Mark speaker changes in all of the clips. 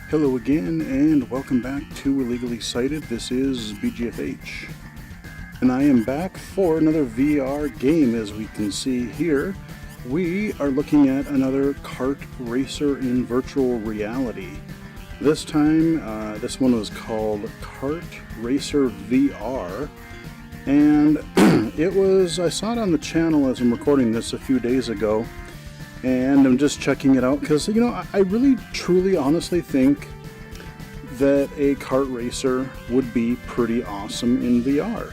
Speaker 1: Hello again, and welcome back to Illegally Cited. This is BGFH, and I am back for another VR game. As we can see here, we are looking at another kart racer in virtual reality. This time, this one was called Kart Racer VR, and I saw it on the channel as I'm recording this a few days ago. And I'm just checking it out because, I really, truly, honestly think that a kart racer would be pretty awesome in VR.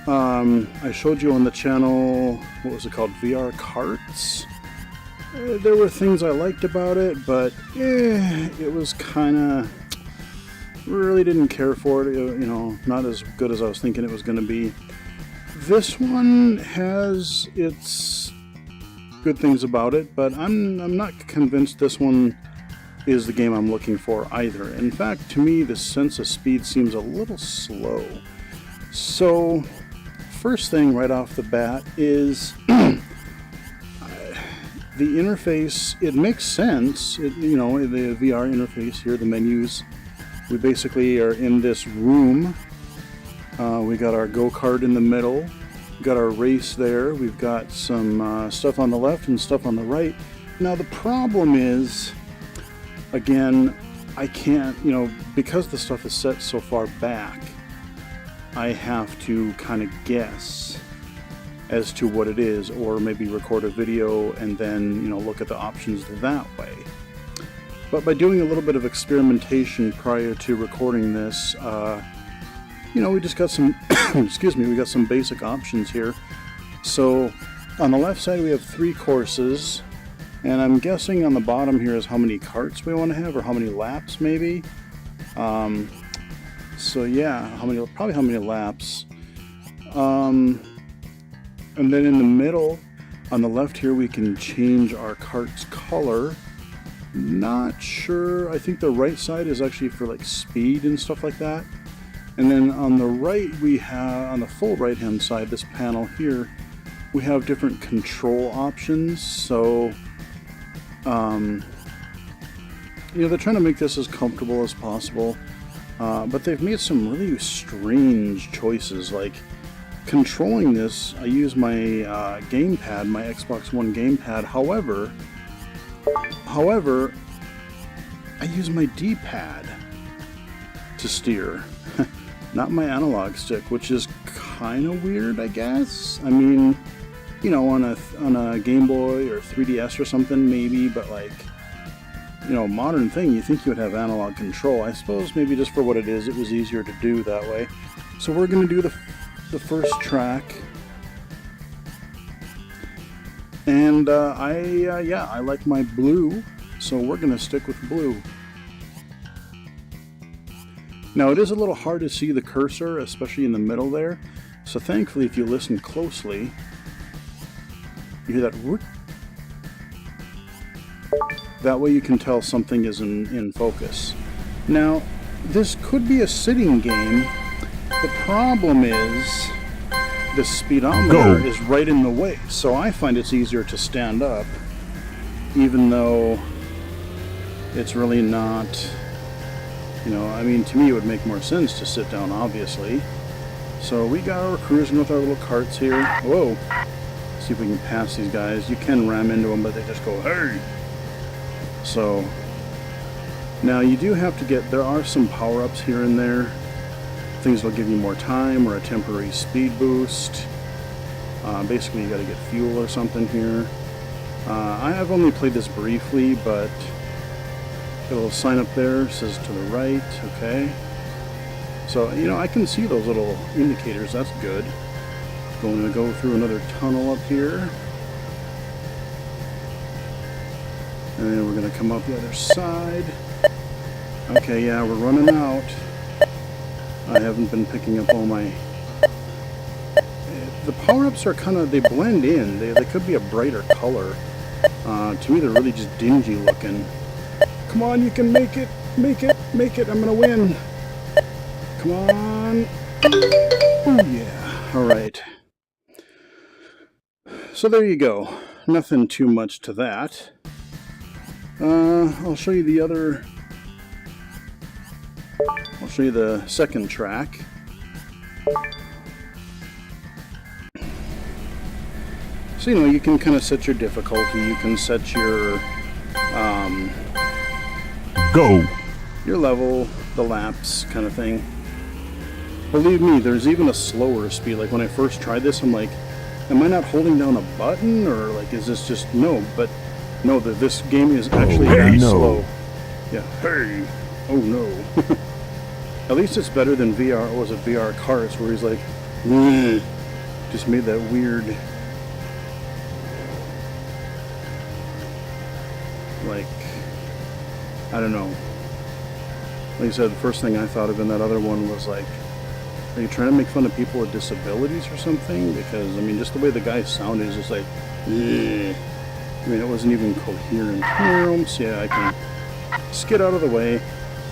Speaker 1: I showed you on the channel, what was it called? VR Karts. There were things I liked about it, but it was kind of, really didn't care for it. Not as good as I was thinking it was going to be. This one has its good things about it, but I'm not convinced this one is the game I'm looking for either. In fact, to me, the sense of speed seems a little slow. So, first thing right off the bat is the interface. It makes sense. The VR interface here, the menus. We basically are in this room. We got our go-kart in the middle. Got our race there. We've got some stuff on the left and stuff on the right. Now the problem is, again, I can't, because the stuff is set so far back, I have to kind of guess as to what it is, or maybe record a video and then, look at the options that way. But by doing a little bit of experimentation prior to recording this, we just got some, we got some basic options here. So on the left side we have 3 courses, and I'm guessing on the bottom here is how many karts we want to have, or how many laps maybe. So yeah, probably how many laps. And then in the middle, on the left here, we can change our kart's color. Not sure, I think the right side is actually for like speed and stuff like that. And then on the right, we have, on the full right hand side, this panel here, we have different control options. So, they're trying to make this as comfortable as possible, but they've made some really strange choices. Like controlling this, I use my gamepad, my Xbox One gamepad. However, I use my D-pad to steer. Not my analog stick, which is kind of weird, I guess. I mean, on a Game Boy or 3DS or something, maybe, but like, modern thing, you think you would have analog control. I suppose maybe just for what it is, it was easier to do that way. So we're going to do the first track. And I like my blue, so we're going to stick with blue. Now, it is a little hard to see the cursor, especially in the middle there. So thankfully, if you listen closely, you hear that whoop. That way you can tell something is in focus. Now, this could be a sitting game. The problem is the speedometer is right in the way. So I find it's easier to stand up, even though it's really not... to me it would make more sense to sit down, obviously. So we got our cruising with our little karts here. Whoa! See if we can pass these guys. You can ram into them, but they just go, hey! So, now you do have to there are some power-ups here and there. Things will give you more time, or a temporary speed boost. Basically, you gotta get fuel or something here. I have only played this briefly, but got a little sign up there, says to the right, okay. So, I can see those little indicators, that's good. Going to go through another tunnel up here. And then we're going to come up the other side. Okay, yeah, we're running out. I haven't been picking up all my... The power-ups are kind of, they blend in. They could be a brighter color. To me, they're really just dingy looking. Come on, you can make it, make it, make it. I'm gonna win. Come on. Oh yeah. All right. So there you go. Nothing too much to that. I'll show you the other I'll show you the second track. So, you know, you can kind of set your difficulty. You can set your
Speaker 2: Go!
Speaker 1: Your level, the laps kind of thing. Believe me, there's even a slower speed. Like when I first tried this, I'm like, am I not holding down a button, or like is this just no? But no, this game is actually that slow. Yeah. Hey. Oh no. At least it's better than VR. What was it, VR Karts, where he's like, just made that weird, like, I don't know. Like I said, the first thing I thought of in that other one was like, are you trying to make fun of people with disabilities or something? Because, I mean, just the way the guy sounded is just like, I mean, it wasn't even coherent. So yeah, I can skid out of the way.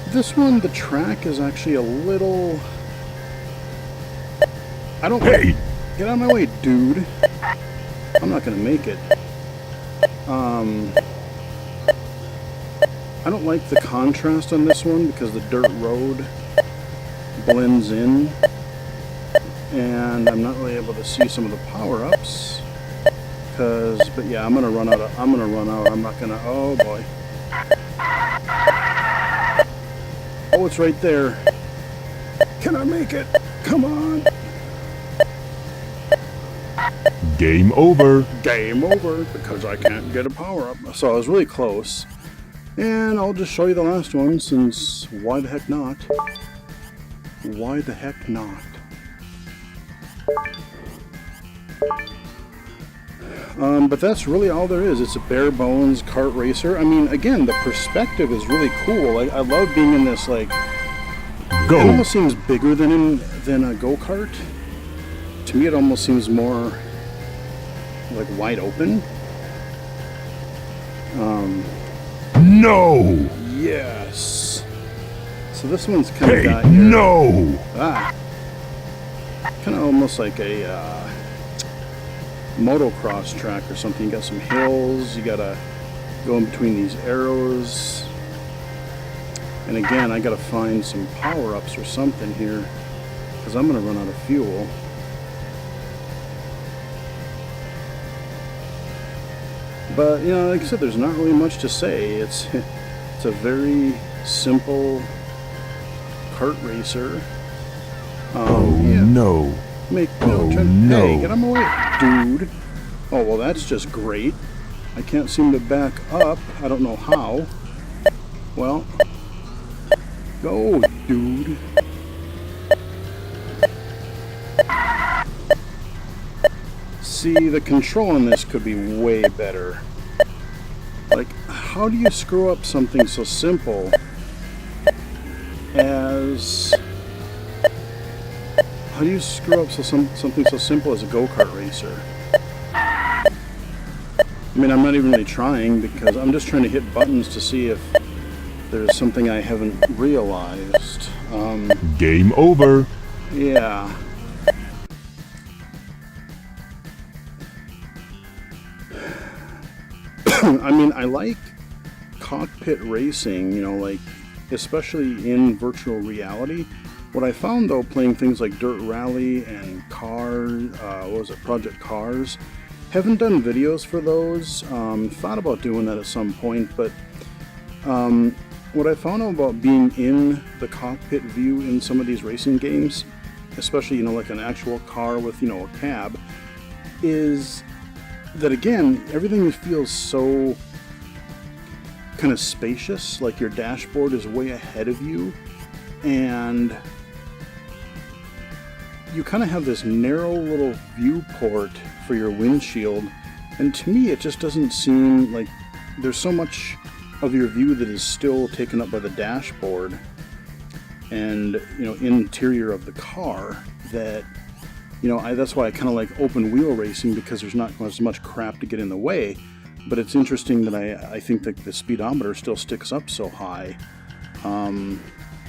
Speaker 1: This one, the track is actually a little... I don't...
Speaker 2: Hey!
Speaker 1: Get out of my way, dude. I'm not going to make it. I don't like the contrast on this one because the dirt road blends in, and I'm not really able to see some of the power-ups. But yeah, I'm gonna run out. I'm not gonna. Oh boy. Oh, it's right there. Can I make it? Come on.
Speaker 2: Game over.
Speaker 1: Game over because I can't get a power-up. So I was really close. And I'll just show you the last one, since why the heck not? Why the heck not? But that's really all there is. It's a bare bones kart racer. I mean, again, the perspective is really cool. Like, I love being in this, like...
Speaker 2: Go!
Speaker 1: It almost seems bigger than a go-kart. To me, it almost seems more, like, wide open.
Speaker 2: No!
Speaker 1: Yes. So this one's kind of got
Speaker 2: your...
Speaker 1: No!
Speaker 2: Ah.
Speaker 1: Kind of almost like a motocross track or something. You got some hills. You gotta go in between these arrows. And again, I gotta find some power-ups or something here, because I'm gonna run out of fuel. But, you know, like I said, there's not really much to say. It's a very simple kart racer.
Speaker 2: Yeah. No.
Speaker 1: No. Hey, get out of my way, dude. Oh, well, that's just great. I can't seem to back up. I don't know how. Well, go, dude. See, the control on this could be way better. Like, how do you screw up something so simple as... How do you screw up something so simple as a go-kart racer? I mean, I'm not even really trying, because I'm just trying to hit buttons to see if there's something I haven't realized.
Speaker 2: Game over.
Speaker 1: Yeah. I mean, I like cockpit racing, you know, like, especially in virtual reality. What I found, though, playing things like Dirt Rally and Project Cars, haven't done videos for those. Thought about doing that at some point, but what I found out about being in the cockpit view in some of these racing games, especially, you know, like an actual car with, you know, a cab, is that, again, everything feels so kind of spacious. Like your dashboard is way ahead of you, and you kind of have this narrow little viewport for your windshield, and to me it just doesn't seem like there's so much of your view that is still taken up by the dashboard and, you know, interior of the car, that, you know, that's why I kind of like open wheel racing, because there's not as much crap to get in the way. But it's interesting that I think that the speedometer still sticks up so high,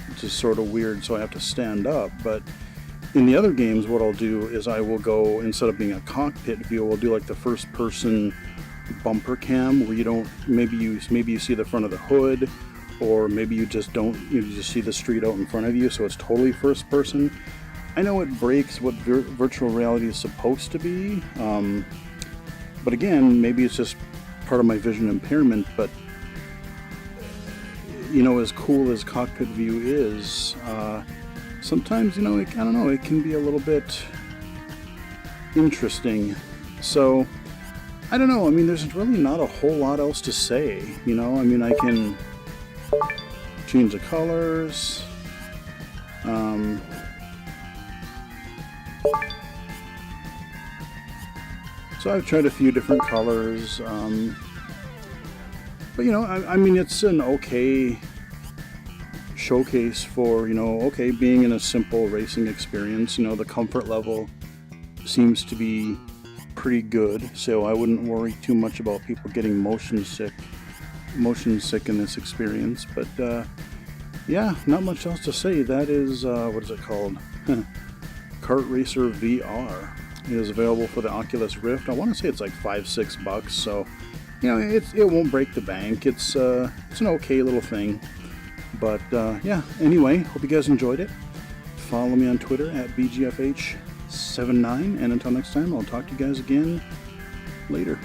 Speaker 1: which is sort of weird, so I have to stand up. But in the other games, what I'll do is I will go, instead of being a cockpit view, we'll do like the first person bumper cam, where you don't, maybe you see the front of the hood, or maybe you just don't, you just see the street out in front of you, so it's totally first person. I know it breaks what virtual reality is supposed to be, but again, maybe it's just part of my vision impairment, but you know, as cool as cockpit view is, sometimes, you know, I don't know, it can be a little bit interesting. So, I don't know, I mean, there's really not a whole lot else to say, you know, I mean, I can change the colors, so I've tried a few different colors, but you know, I mean, it's an okay showcase for, you know, okay, being in a simple racing experience. You know, the comfort level seems to be pretty good, so I wouldn't worry too much about people getting motion sick in this experience. But yeah, not much else to say. That is what is it called? Kart Racer VR. It is available for the Oculus Rift. I want to say it's like $5-6, so you know, it won't break the bank. It's an okay little thing. But yeah, anyway, hope you guys enjoyed it. Follow me on Twitter at BGFH79, and until next time, I'll talk to you guys again later.